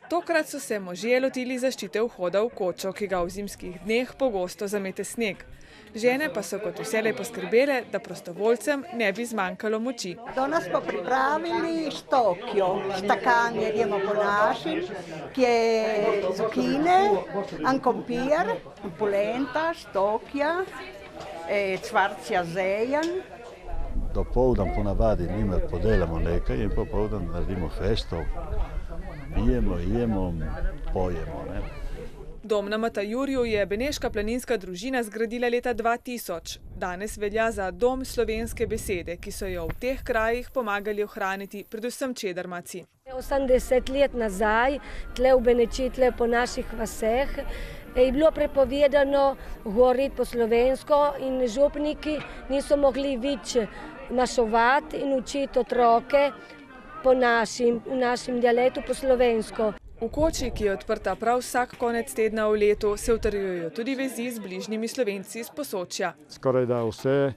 Tokrat so se možje lotili zaščite vhoda v kočo, ki ga v zimskih dneh pogosto zamete sneg. Žene pa so kot vselej poskrbele, da prostovoljcem ne bi zmanjkalo moči. Danes smo pripravili stokjo, stakan jedemo po našim, ki je zucchine, ankompir, polenta, stokja, cvrtja zejen. Dopoldan ponavadi njima podelamo nekaj in popoldan naredimo festo, pijemo, jemo, pojemo. Ne? Dom na Matajurju je beneška planinska družina zgradila leta 2000. Danes velja za dom slovenske besede, ki so jo v teh krajih pomagali ohraniti predvsem čedermaci. 80 let nazaj, tle v Beneči, tle po naših vaseh, je bilo prepovedano govoriti po slovensko in župniki niso mogli več mašovati in učiti otroke v našem dialektu po slovensko. V koči, ki je odprta prav vsak konec tedna v letu, se utrjujejo tudi vezi z bližnjimi Slovenci iz Posočja. Skoraj da vse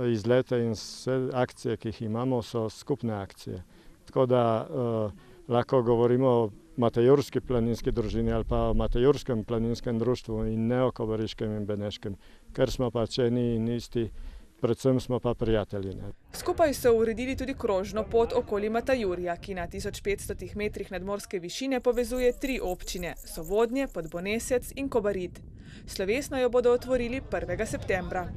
izlete in vse akcije, ki jih imamo, so skupne akcije. Tako da lahko govorimo o Matajurski planinski družini ali pa o Matajurskem planinskem društvu in ne o Kobariškem in Beneškem, ker smo pa čeni in isti. Predvsem smo pa prijatelji. Skupaj so uredili tudi krožno pot okoli Matajurja, ki na 1500 metrih nadmorske višine povezuje 3 občine – Sovodnje, Podbonesec in Kobarid. Slovesno jo bodo otvorili 1. septembra.